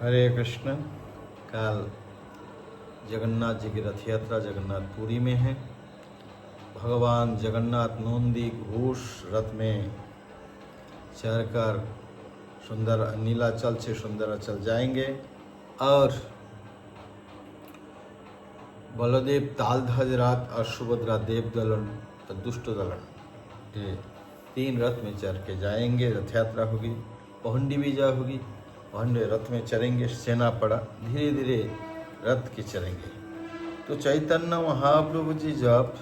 हरे कृष्ण। कल जगन्नाथ जी की रथ यात्रा जगन्नाथपुरी में है। भगवान जगन्नाथ नंदी घोष रथ में चढ़कर सुंदर नीलाचल से सुंदराचल जाएंगे और बलदेव तालध्वज रात और सुभद्रा देव दलन और दुष्ट दलन ये 3 रथ में चढ़ के जाएंगे। रथ यात्रा होगी, पहुंडी बीजा होगी, पहुंडे रथ में चढ़ेंगे। सेना पड़ा धीरे धीरे रथ के चढ़ेंगे। तो चैतन्य महाप्रभु जी जब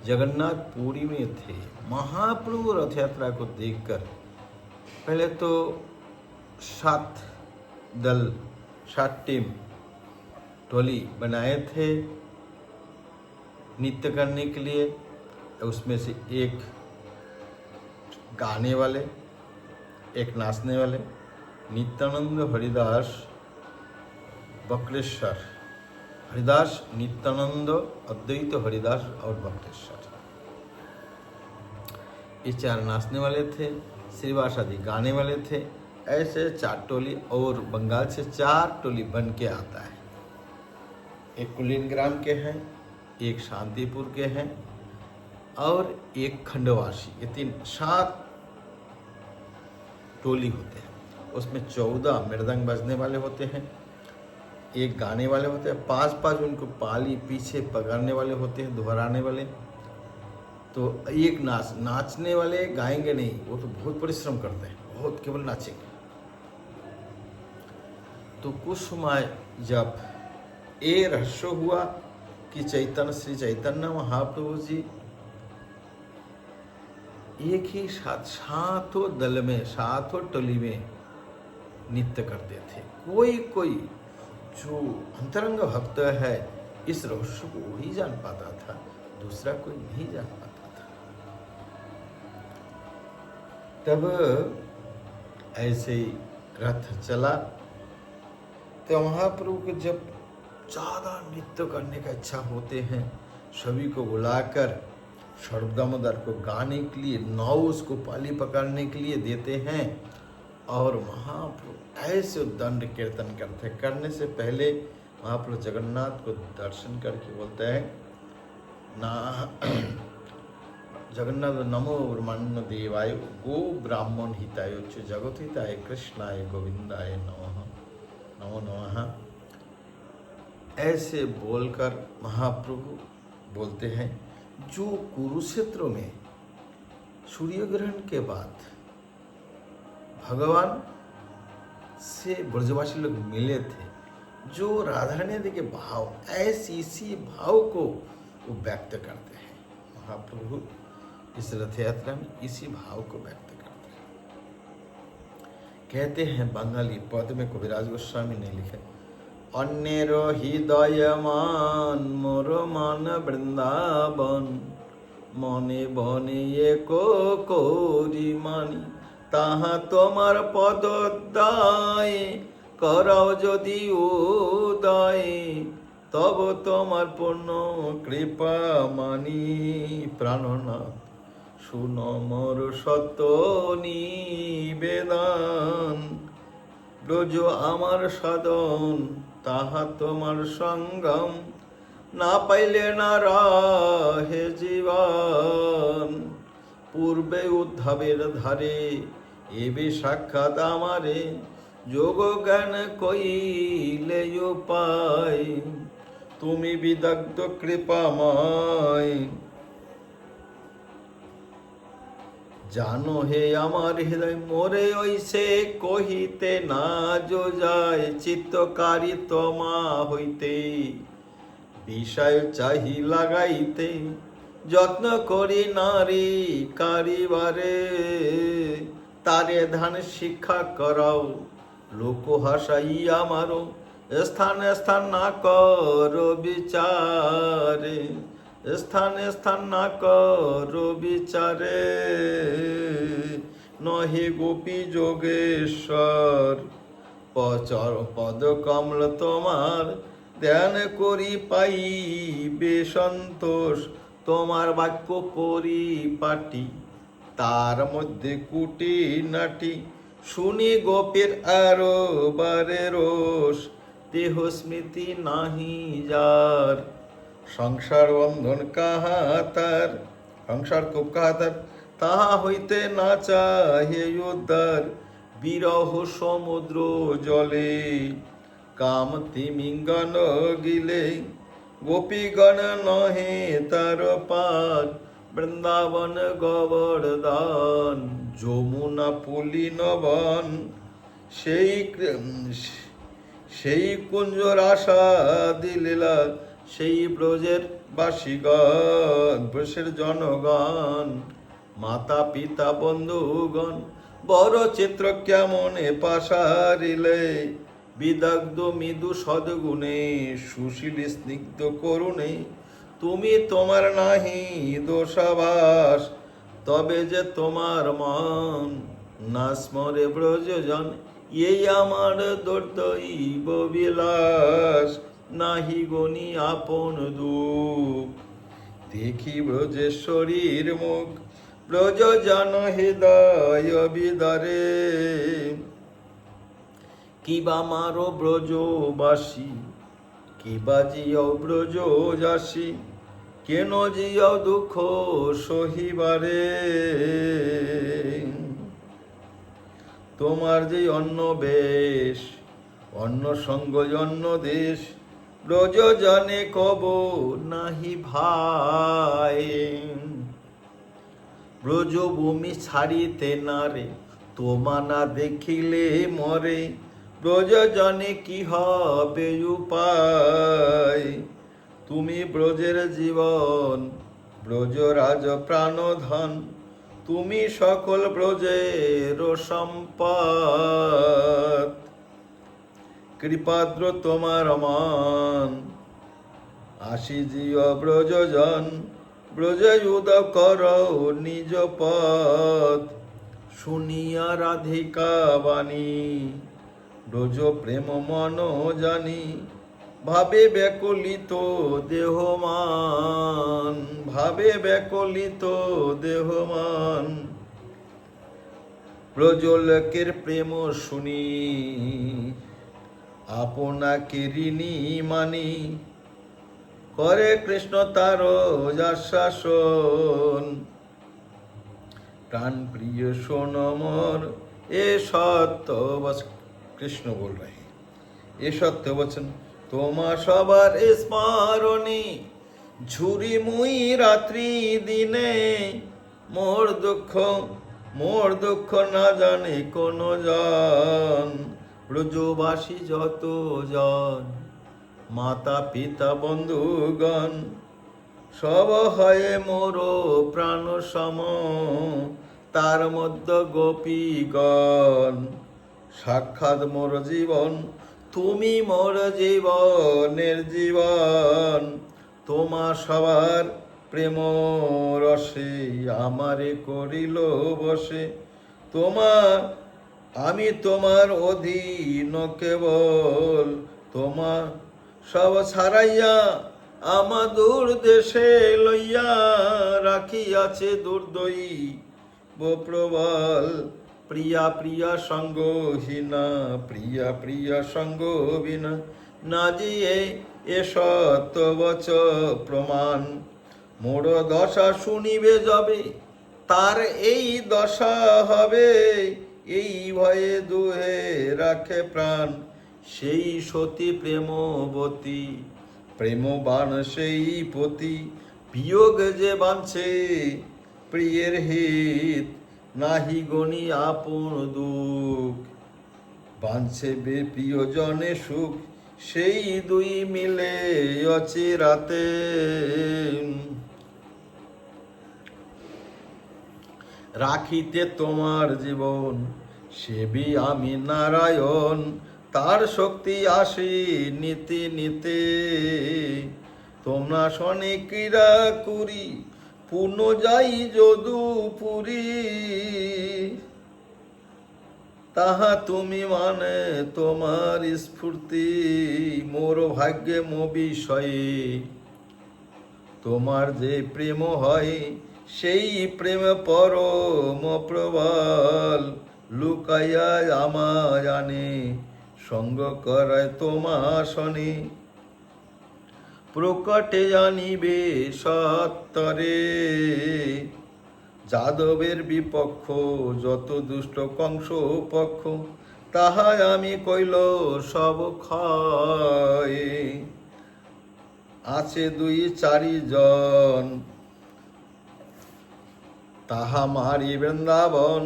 जगन्नाथपुरी में थे, महाप्रभु रथ यात्रा को देखकर पहले तो 7 दल 7 टीम टोली बनाए थे नृत्य करने के लिए। उसमें से एक गाने वाले, एक नाचने वाले, नित्यानंद हरिदास बक्रेश्वर, हरिदास नित्यानंद अद्वैत हरिदास और बक्रेश्वर, ये 4 नाचने वाले थे। श्रीवास आदि गाने वाले थे। ऐसे 4 टोली और बंगाल से 4 टोली बन के आता है। एक कुलीनग्राम के हैं, एक शांतिपुर के हैं और एक खंडवासी। ये 7 टोली होते हैं। उसमें 14 मृदंग बजने वाले होते हैं, एक गाने वाले होते हैं, 5-5 उनको पाली पीछे पकड़ने वाले होते हैं, दोहराने वाले। तो एक नाचने वाले गाएंगे नहीं, वो तो बहुत परिश्रम करते हैं, बहुत केवल नाचेंगे। तो कुछ समय जब ये रहस्य हुआ कि श्री चैतन्य महाप्रभु जी एक ही साथ 7 दल में 7 टोली में नृत्य करते थे। कोई जो अंतरंग भक्त है इस रहस्य को वही जान पाता था, दूसरा कोई नहीं जान पाता था। तब ऐसे ही रथ चला। तो महाप्रभु को जब ज़्यादा नृत्य करने का इच्छा होते हैं, सभी को बुलाकर सर्वदामोदर को गाने के लिए, नौस को पाली पकड़ने के लिए देते हैं। और महाप्रभु ऐसे दंड कीर्तन करते। करने से पहले महाप्रभु जगन्नाथ को दर्शन करके बोलते हैं ना, जगन्नाथ नमो ब्रह्मण्य देवाय गो ब्राह्मण हिताय जगत हिताय कृष्णाय गोविंदाय नमो नमः। ऐसे बोलकर महाप्रभु बोलते हैं, जो कुरुक्षेत्र में सूर्य ग्रहण के बाद भगवान से ब्रजवासी लोग मिले थे, जो राधा रानी के भाव, ऐसी इसी भाव को वो व्यक्त करते हैं। महाप्रभु इस रथ यात्रा में इसी भाव को व्यक्त करते हैं। कहते हैं बंगाली पद में कविराज गोस्वामी ने लिखे, अन्येर हृदय मान मोर मान वृंदावन मने बने एको कोरी मानी ताहा तोमार पदोदय कराओ यदि उदय तब तोमार पूर्ण कृपा मानी प्राणनाथ सुनो मोर सत्य निवेदन ব্রজ আমার সাধন তাহা তোমার সঙ্গম না পাইলে না রাহে জীবন পূর্বে উদ্ধাবের ধারে এবে সাক্ষাৎ আমারে যোগ জ্ঞান কইলে উপায় তুমি বিদগ্ধ কৃপাময় জানো হে আমার হৃদয় মোরে ওইসে কহিতে না যো যায় চিত্তকারী তোমা হইতে বিষয় চাহি লাগাইতে যত্ন করি নারী কারিবারে তারে ধান শিক্ষা করাও লোক হাসাই আমারও স্থান স্থান না করো বিচারে স্থানে স্থান না করো বিচারে নহে গোপী যোগেশ্বর পচর পদ কমল তোমার ধ্যান করি পাইবে সন্তোষ তোমার বাক্য পরিপাটি তার মধ্যে কুটি নাটি শুনি গোপের আরো বারে রোষ, দেহ স্মৃতি নাহি যার। সংসার বন্ধন কাহা তার, সংসার খুব কাহা তার, তাহা হইতে না চাহে উদ্ধার। বিরহ সমুদ্র জলে, কাম তিমিঙ্গন গিলে, গোপীগণ নহে তার পার। বৃন্দাবন গোবর্ধন, যমুনা পুলিন বন, সেই কুঞ্জর আশা দিলীলা, সেই ব্রজের বাসীগণ, ব্রজের জনগণ, মাতা পিতা বন্ধুগণ, বড় চিত্র কেমনে পাশারিলে। বিদগ্ধ মৃদু সদ্গুণে, সুশীল স্নিগ্ধ করুণে, তুমি তোমার নাহি দোষাভাস, তবে যে তোমার মন না স্মরে ব্রজজন। এই আমার দুর্দৈব বিলাস, নাহি গণি আপন দুঃখ। দেখি ব্রজেশ্বরীর মুখ, ব্রজজন হৃদয় বিদারে। কিবা মারো ব্রজবাসী, কিবা জিয়াও ব্রজযাসী, কেন জিয়াও দুঃখ সহিবারে। তোমার যে অন্য বেশ, অন্য সঙ্গ অন্য দেশ, ব্রজজনে কব নাহি ভাই। ব্রজভূমি ছাড়িতে নারে, তোমা না দেখিলে মরে। ব্রজজনে কি হবে উপায়, তুমি ব্রজের জীবন, ব্রজরাজ প্রাণধন, তুমি সকল ব্রজের সম্পদ। কৃপাদ্র তোমার মান, আসি জিয় ব্রজজন, ব্রজযুদ কর নিজ পথ। শুনিয়া রাধিকা বাণী, ব্রজ প্রেম মন জানি, ভাবে ব্যাকুলিত দেহমান, ভাবে ব্যাকুলিত দেহমান। ব্রজলোকের প্রেম শুনি, আপনাকে ঋণী মানি, করে কৃষ্ণ তার আশ্বাসন। প্রাণ প্রিয় শোন মোর এ সত্য বচন, কৃষ্ণ বল রহে এ সত্য বচন, তোমা সবার স্মরণে, ঝুরি মুই রাত্রি দিনে। মোর দুঃখ না জানে কোন জন, ব্রজবাসী যত জন, মাতা পিতা বন্ধুগণ, সব হয়ে মোর প্রাণ সম। তার মধ্যে গোপীগণ, সাক্ষাৎ মোর জীবন, তুমি মোর জীবনের জীবন। তোমা সবার প্রেম রসে, আমারে করিল বসে। আমি তোমার অধীন কেবল, তোমা সব ছাড়াইয়া আমা দূর দেশে লইয়া। রাখিয়াছে দুর্দয়ী প্রবল, প্রিয়া প্রিয়া সঙ্গহীনা, প্রিয়া প্রিয়া সঙ্গহীনা। না জিয়ে এ সত্য বচ প্রমাণ, মোর দশা শুনিবে যবে, তার এই দশা হবে। এই ভয়ে দুহে রাখে প্রাণ, সেই সতী প্রেমবতী, প্রেমবান সেই পতি। বিয়োগ যে বাঁধছে প্রিয়ের হিত, নাহি গণি আপন দুঃখ। বাঁধছে বে প্রিয়জনে সুখ, সেই দুই মিলে অচিরাতে। রাখিতে তোমার জীবন, সেবি আমি নারায়ণ। তার শক্তি আসি নিতে নিতে, তোমরা শনে ক্রীড়া করি, পুণ্য যাই যদুপুরী। তাহা তুমি মানে তোমার স্ফূর্তি, মোর ভাগ্যে মো বিষয়ে। তোমার যে প্রেম হয়, সেই প্রেম পরম প্রবল। লুকাইয়া আমার জানে, সঙ্গ করায় তোমার শনে। প্রকটে জানিবে সত্তরে, যাদবের বিপক্ষ যত দুষ্ট কংস পক্ষ, তাহাই আমি কইল সব ক্ষয়। আছে 2-4 জন, তাহা মারি বৃন্দাবন,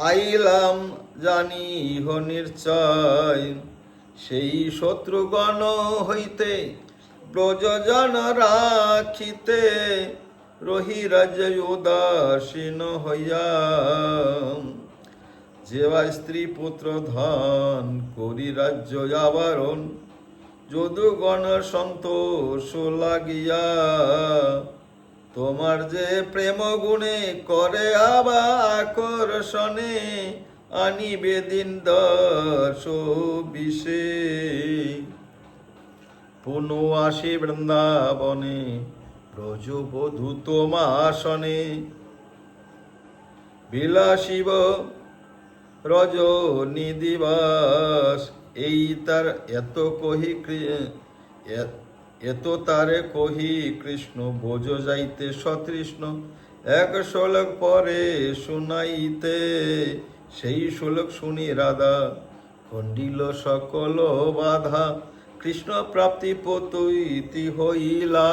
আইলাম জানি ইহ নিশ্চয়। সেই শত্রুগণ হইতে ব্রজজন রাখিতে, রহি রাজ্য উদাসীন হইয়া। যেবা স্ত্রী পুত্র ধন করি রাজ্য আবরণ, যদুগণ সন্তোষ লাগিয়া। তোমার যে প্রেম গুণে করে আবা আকর্ষণে, আনিবে দিন 10-20। পুনঃ আসি বৃন্দাবনে, ব্রজবধূ তোমাসনে। বিলাসিব রজনী দিবস, এই তার এত তারে কহি কৃষ্ণ, বোঝ যাইতে সতৃষ্ণ। 1 শ্লোক পরে শুনাইতে, সেই শ্লোক শুনি রাধা খণ্ডিল সকল বাধা। কৃষ্ণ প্রাপ্তি পতৈতি হইলা।